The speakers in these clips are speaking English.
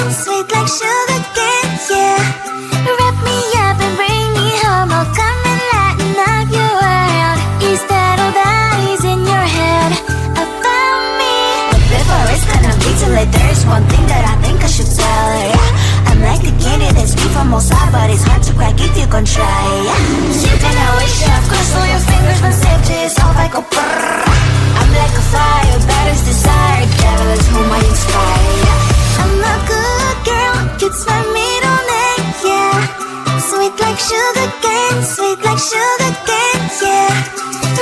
cane, sweet like sugar cane, yeah. Wrap me up and bring me home, I'll come and lighten up your world. Is that all that is in your head about me? But before it's gonna be too late, there's one thing that I think I should tell her, yeah. I'm like the candy that's sweet from outside, but it's hard to crack if you can try, yeah. You can always shove, cross all your fingers, when safety is off, I go brrrr. I'm like a fire, battles desire, devil is whom I inspire, yeah. I'm a good girl, it's my middle name, yeah. Sweet like sugar cane, sweet like sugar cane, yeah.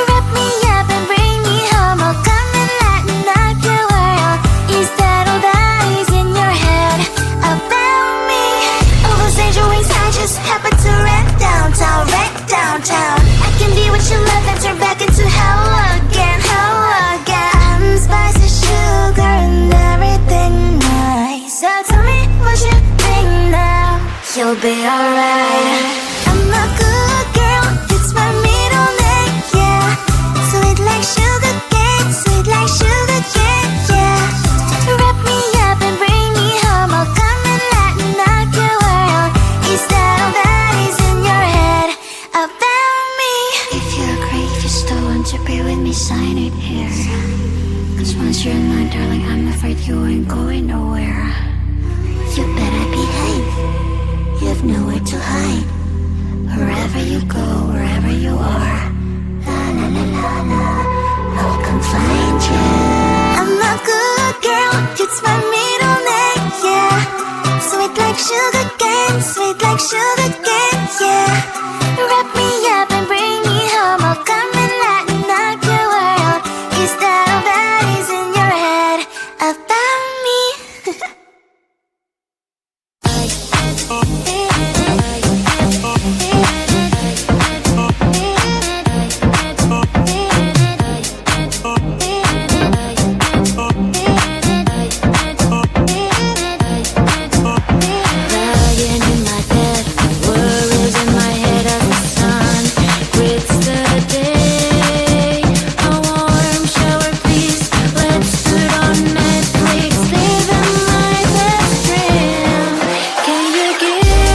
Wrap me up and bring me home, I'll come and lighten up your world. Is that all that is in your head about me? All those angel wings I just happen to rent downtown, wreck downtown. I can be what you love and turn back into hell again, hell again. Spicy sugar and everything nice. So tell me what you think now. You'll be alright. I'm a good girl, it's my middle name, yeah. Sweet like sugar cane, sweet like sugar cane, yeah. Wrap me up and bring me home, I'll come and lighten up your world. Is that all that is in your head about me? If you agree, if you still want to be with me, sign it here. Cause once you're in line, darling, I'm afraid you ain't going nowhere. You better behave, you have nowhere to hide. Wherever you go, wherever you are, la la la la la, I'll come find you. I'm a good girl, it's my middle name, yeah. Sweet like sugar cane, sweet like sugar cane, yeah. Wrap me up and bring me home, I'll come and lighten up your world. Is that all that is in your head about me? Can you give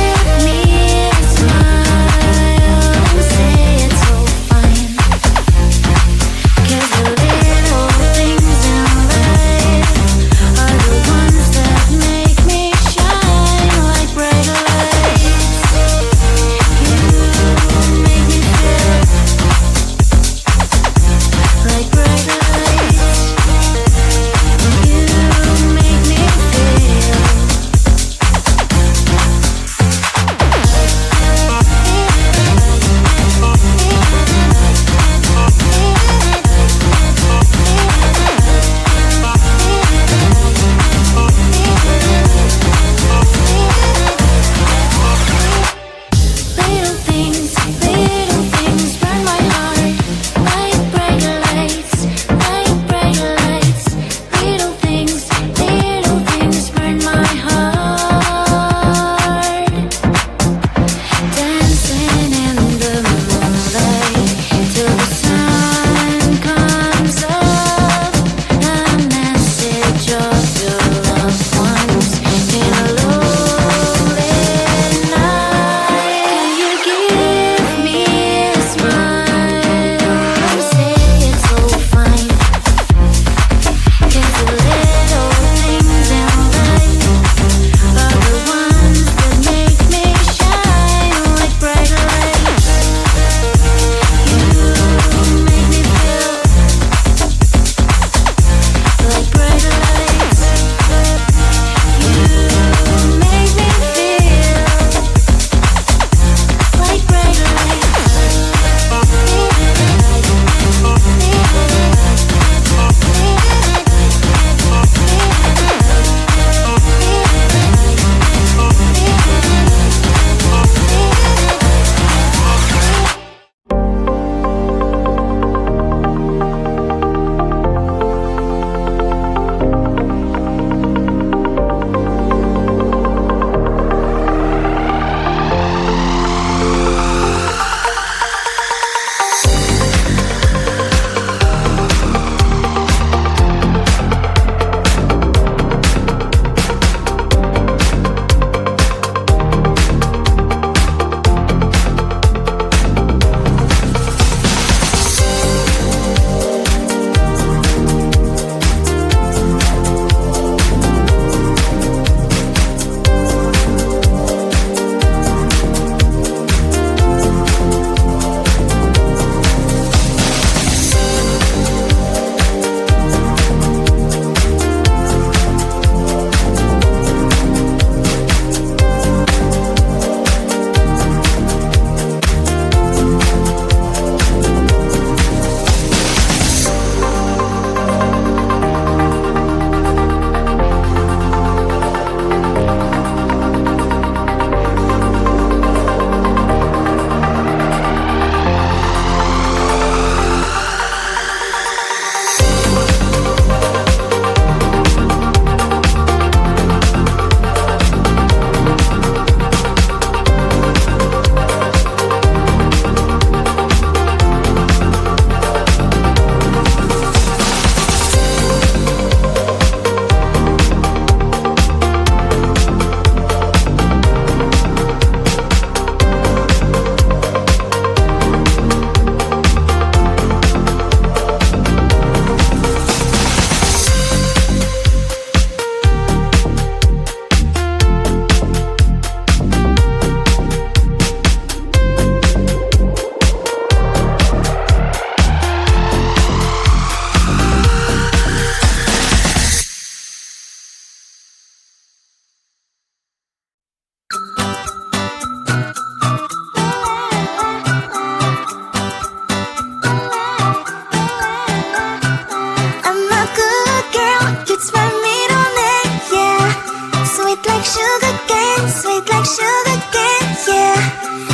sugar cane, sweet like sugar cane, yeah.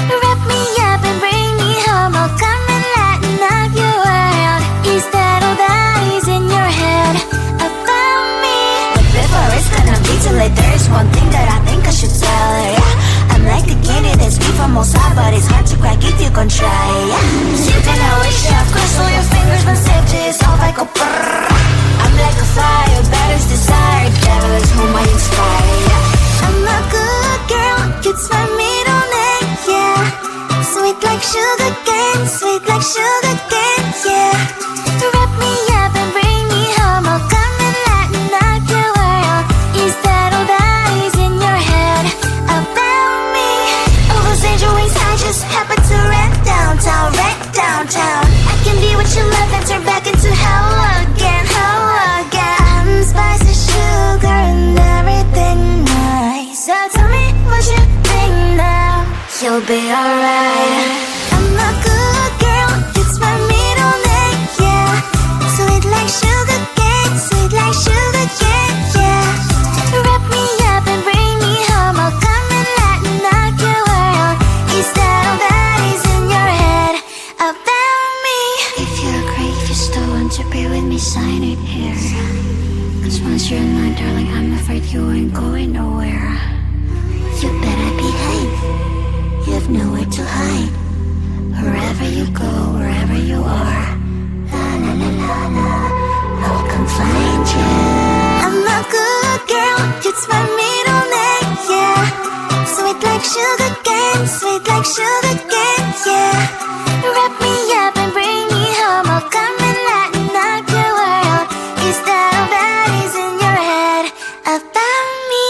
Wrap me up and bring me home, I'll come and lighten up your world. Is that all that is in your head about me? But before it's gonna be too late, there is one thing that I think I should tell her, yeah. I'm like the candy that's sweet from outside, but it's hard to crack if you can try, yeah. Sitting I wish I've crossed all your fingers when safety is off, I go brrrr. I'm like a fire, that is desire, devil is whom I inspire, yeah. I'm a good girl, it's my middle name, yeah. Sweet like sugar cane, sweet like sugar cane, yeah. Wrap me up and bring me home, I'll come and lighten up your world. Is that all that is in your head about me? All those angel wings I just happen to rent downtown, rent downtown. I can be what you love and turn back into hell again, hell again. I'm spicy sugar and everything nice. So tell me what you think now, you'll be alright. I'm a good girl, it's my middle name, yeah. Sweet like sugar cane, sweet like sugar cane, yeah. Wrap me up and bring me home, I'll come and lighten up your world. Is that all that is in your head about me? If you agree, if you still want to be with me, sign it here. Cause once you're mine, darling, I'm afraid you ain't going nowhere. You better behave, you have nowhere to hide. Wherever you go, wherever you are, la la la la la, I'll come find you. I'm a good girl, it's my middle name, yeah. Sweet like sugar cane, sweet like sugar cane, yeah. Wrap me up and bring me home, I'll come and lighten up your world. Is that all that is in your head about me?